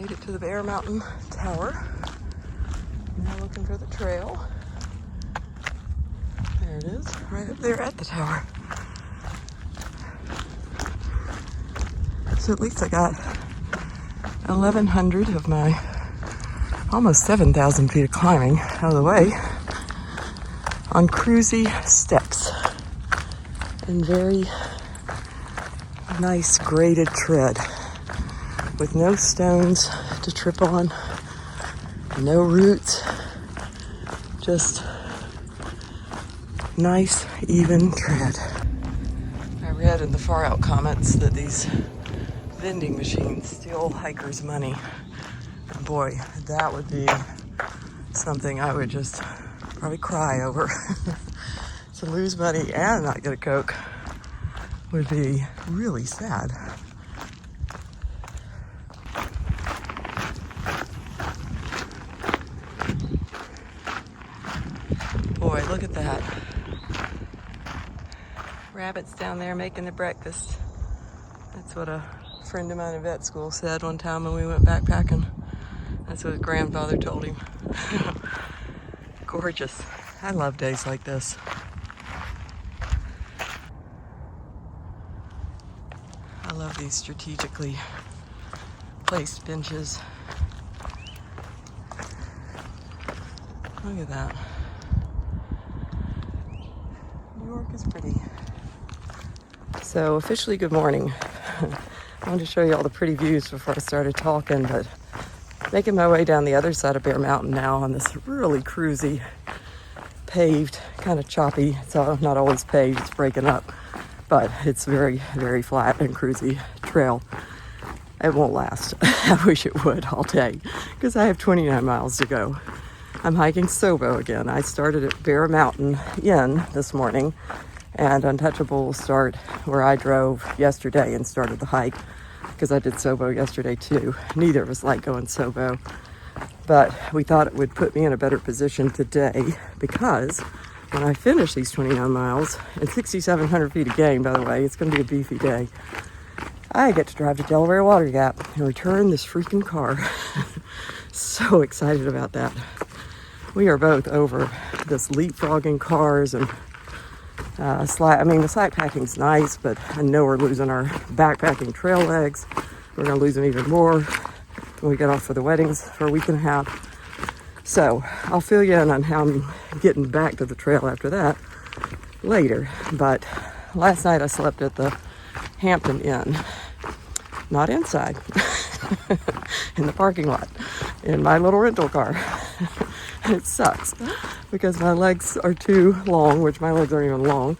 Made it to the Bear Mountain Tower. Now looking for the trail. There it is, right up there at the tower. So at least I got 1,100 of my almost 7,000 feet of climbing out of the way on cruisy steps and very nice graded tread with no stones to trip on, no roots, just nice even tread. I read in the far out comments that these vending machines steal hikers' money. And boy, that would be something I would just probably cry over. To lose money and not get a Coke would be really sad. Boy, look at that. Rabbits down there making their breakfast. That's what a friend of mine in vet school said one time when we went backpacking. That's what his grandfather told him. Gorgeous. I love days like this. I love these strategically placed benches. Look at that. New York is pretty. So officially good morning. I wanted to show you all the pretty views before I started talking, but making my way down the other side of Bear Mountain now on this really cruisy, paved, kind of choppy. It's not always paved, it's breaking up, but it's very, very flat and cruisy trail. It won't last. I wish it would all day, because I have 29 miles to go. I'm hiking SOBO again. I started at Bear Mountain Inn this morning, and Untouchable will start where I drove yesterday and started the hike, because I did SOBO yesterday too. Neither of us like going SOBO, but we thought it would put me in a better position today, because when I finish these 29 miles and 6,700 feet of gain, by the way, it's going to be a beefy day, I get to drive to Delaware Water Gap and return this freaking car. So excited about that. We are both over this leapfrogging cars and the slack packing's nice, but I know we're losing our backpacking trail legs. We're going to lose them even more when we get off for the weddings for a week and a half. So I'll fill you in on how I'm getting back to the trail after that later. But last night I slept at the Hampton Inn, not inside, in the parking lot, in my little rental car. And it sucks because my legs are too long, which my legs aren't even long,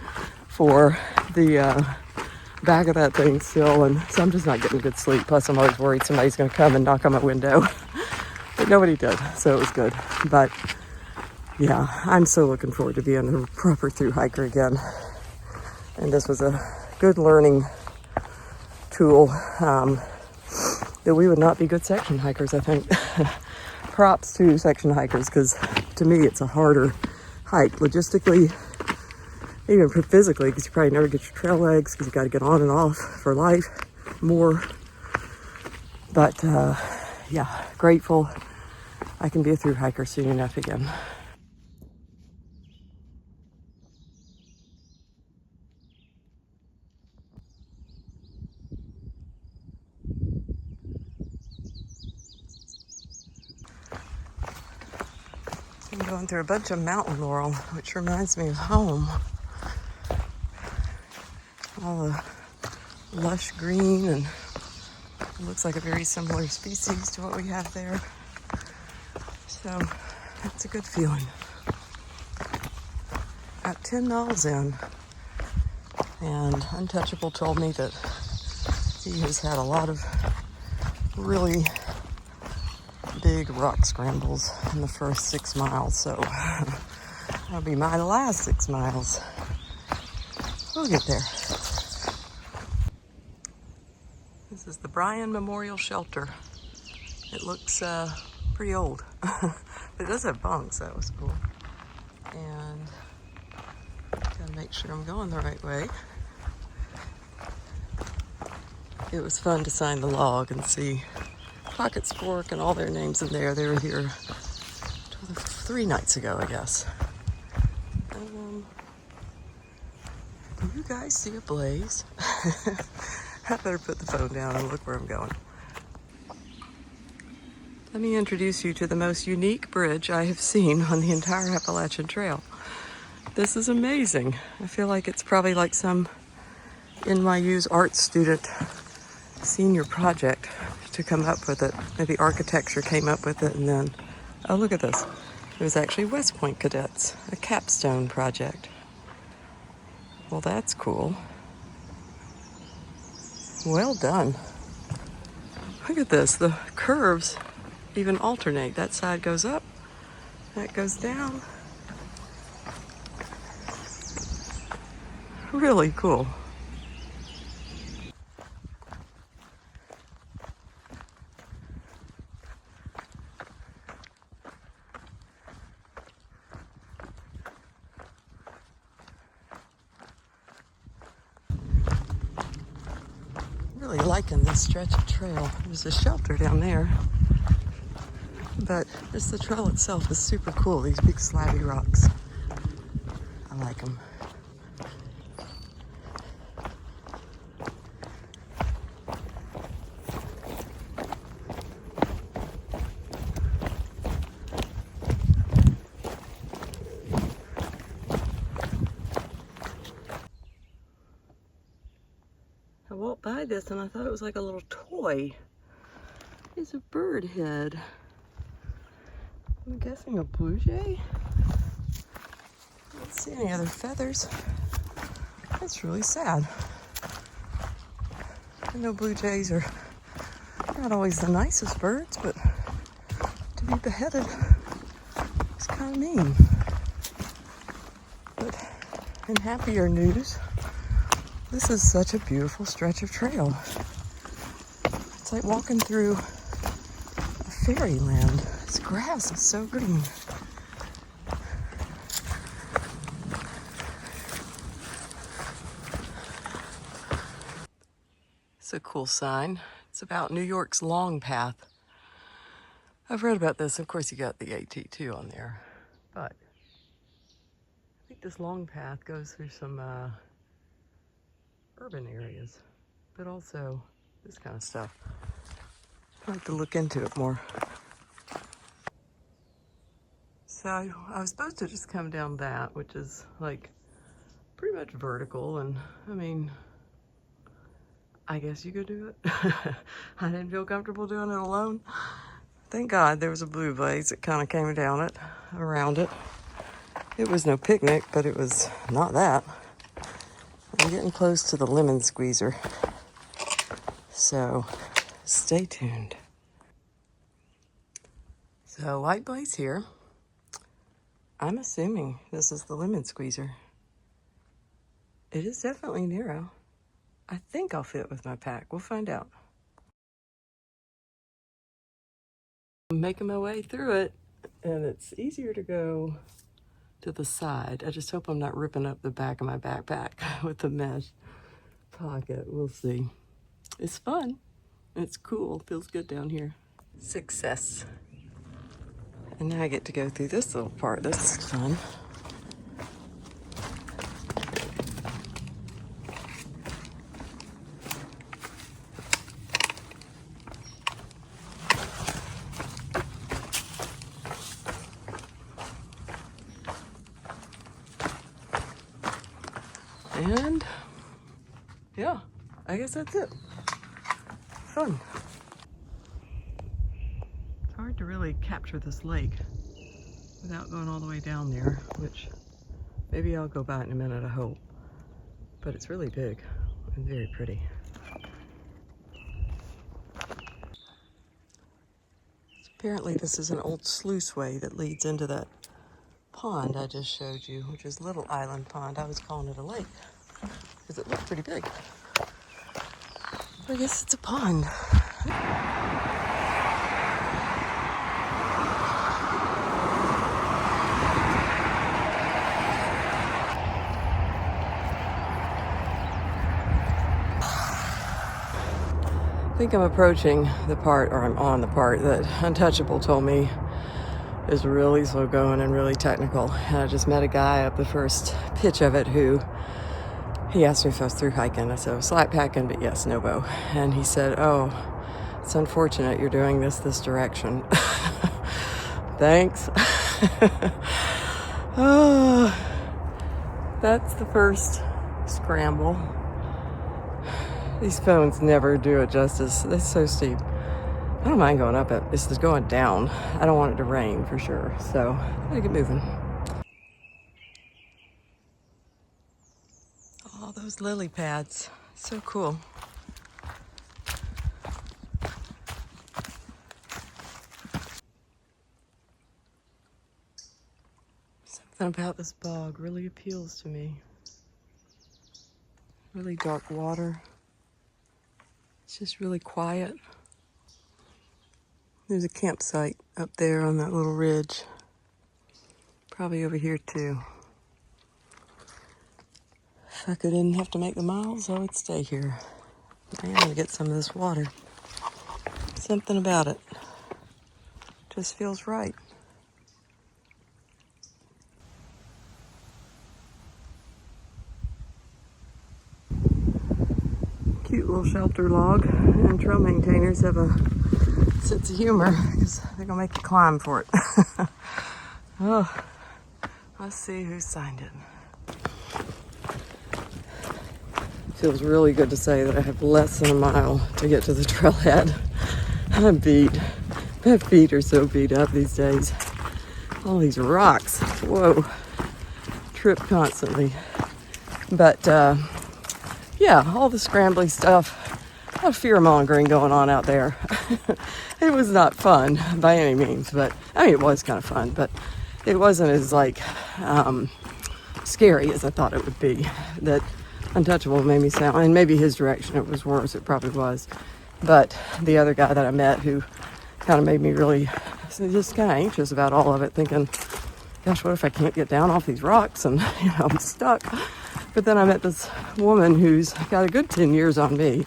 for the back of that thing still, and so I'm just not getting good sleep. Plus I'm always worried somebody's going to come and knock on my window. But nobody did, so it was good. But yeah, I'm so looking forward to being a proper through hiker again. And this was a good learning tool that we would not be good section hikers, I think. Props to section hikers, because to me it's a harder hike logistically, even physically, because you probably never get your trail legs because you got to get on and off for life more. But yeah, grateful I can be a through hiker soon enough again. I'm going through a bunch of mountain laurel, which reminds me of home. All the lush green, and it looks like a very similar species to what we have there. So that's a good feeling. About 10 miles in, and Untouchable told me that he has had a lot of really big rock scrambles in the first 6 miles, so that'll be my last 6 miles. We'll get there. This is the Bryan Memorial Shelter. It looks pretty old, but it does have bunks. That was cool. And gotta make sure I'm going the right way. It was fun to sign the log and see Pockets Fork and all their names in there. They were here 3 nights ago, I guess. Do you guys see a blaze? I better put the phone down and look where I'm going. Let me introduce you to the most unique bridge I have seen on the entire Appalachian Trail. This is amazing. I feel like it's probably like some NYU's art student senior project to come up with it. Maybe architecture came up with it and then, oh, look at this. It was actually West Point cadets, a capstone project. Well, that's cool. Well done. Look at this, the curves even alternate. That side goes up, that goes down. Really cool. Really liking this stretch of trail. There's a shelter down there, but just the trail itself is super cool. These big slabby rocks, I like them. I walked by this and I thought it was like a little toy. It's a bird head. I'm guessing a blue jay? I don't see any other feathers. That's really sad. I know blue jays are not always the nicest birds, but to be beheaded is kind of mean. But in happier news, this is such a beautiful stretch of trail. It's like walking through a fairyland. This grass is so green. It's a cool sign. It's about New York's Long Path. I've read about this. Of course, you got the AT2 on there. But I think this Long Path goes through some urban areas, but also this kind of stuff. I'd like to look into it more. So I was supposed to just come down that, which is like pretty much vertical, and I mean, I guess you could do it. I didn't feel comfortable doing it alone. Thank God there was a blue blaze that kind of came down it, around it. It was no picnic, but it was not that. I'm getting close to the lemon squeezer, so stay tuned. So light blaze here. I'm assuming this is the lemon squeezer. It is definitely narrow. I think I'll fit with my pack. We'll find out. I'm making my way through it, and it's easier to go to the side. I just hope I'm not ripping up the back of my backpack with the mesh pocket. We'll see. It's fun. It's cool. Feels good down here. Success. And now I get to go through this little part. This is fun. And yeah, I guess that's it. Fun. It's hard to really capture this lake without going all the way down there, which maybe I'll go by it in a minute, I hope. But it's really big and very pretty. Apparently this is an old sluiceway that leads into that pond I just showed you, which is Little Island Pond. I was calling it a lake because it looked pretty big. I guess it's a pond. think I'm approaching the part, or I'm on the part, that Untouchable told me is really slow going and really technical. And I just met a guy up the first pitch of it who, he asked me if I was through hiking. I said, slackpacking, but yes, NOBO. And he said, oh, it's unfortunate you're doing this direction. Thanks. Oh, that's the first scramble. These phones never do it justice. It's so steep. I don't mind going up it. It's just going down. I don't want it to rain for sure. So I gotta get moving. Oh, those lily pads. So cool. Something about this bog really appeals to me. Really dark water. It's just really quiet. There's a campsite up there on that little ridge. Probably over here too. If I didn't have to make the miles, I would stay here. I am gonna get some of this water. Something about it just feels right. Cute little shelter log, and trail maintainers have a sense of humor because they're gonna make you climb for it. Oh, let's see who signed it. Feels really good to say that I have less than a mile to get to the trailhead. I'm beat. My feet are so beat up these days. All these rocks, whoa, trip constantly. But yeah, all the scrambly stuff, a lot of fear mongering going on out there. It was not fun by any means, but I mean, it was kind of fun, but it wasn't as like scary as I thought it would be. That Untouchable made me sound, and maybe his direction it was worse, it probably was. But the other guy that I met who kind of made me really just kind of anxious about all of it, thinking, gosh, what if I can't get down off these rocks and I'm stuck. But then I met this woman who's got a good 10 years on me,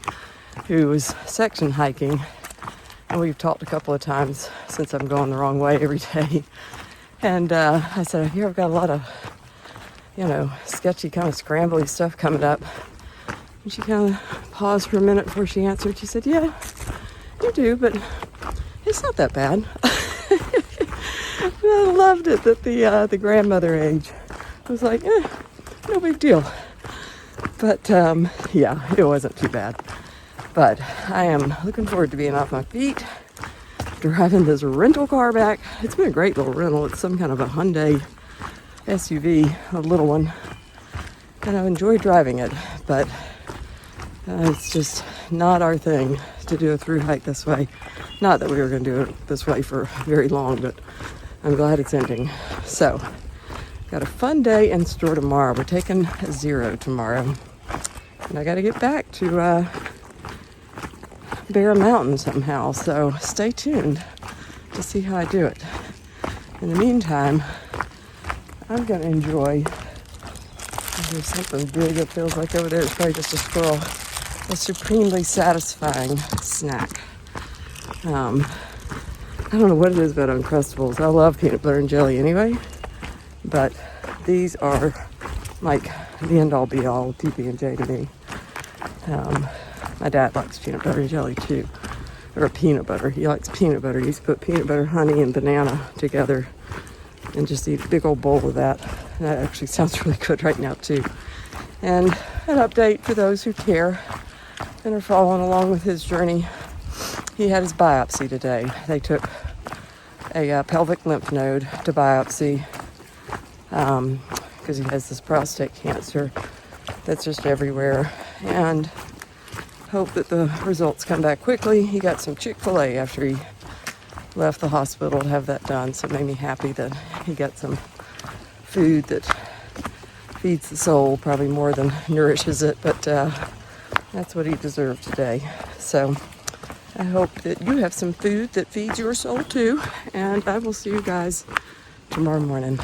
who was section hiking, and we've talked a couple of times since I'm going the wrong way every day. And I said, here I've got a lot of, sketchy kind of scrambly stuff coming up. And she kind of paused for a minute before she answered. She said, yeah, you do, but it's not that bad. I loved it that the grandmother age was like, no big deal. But yeah, it wasn't too bad. But I am looking forward to being off my feet, driving this rental car back. It's been a great little rental. It's some kind of a Hyundai SUV, a little one. And I've enjoyed driving it, but it's just not our thing to do a through hike this way. Not that we were going to do it this way for very long, but I'm glad it's ending. So, got a fun day in store tomorrow. We're taking 0 tomorrow. And I got to get back to Bear Mountain somehow. So stay tuned to see how I do it. In the meantime, I'm going to enjoy, there's something big it feels like over there. It's probably just a squirrel. A supremely satisfying snack. I don't know what it is about Uncrustables. I love peanut butter and jelly anyway. But these are like the end-all be-all PB&J to me. My dad likes peanut butter and jelly too. Or peanut butter. He likes peanut butter. He used to put peanut butter, honey, and banana together and just eat a big old bowl of that. And that actually sounds really good right now too. And an update for those who care and are following along with his journey. He had his biopsy today. They took a pelvic lymph node to biopsy because he has this prostate cancer that's just everywhere, and hope that the results come back quickly. He got some Chick-fil-A after he left the hospital to have that done, so it made me happy that he got some food that feeds the soul probably more than nourishes it, but that's what he deserved today. So I hope that you have some food that feeds your soul too, and I will see you guys tomorrow morning.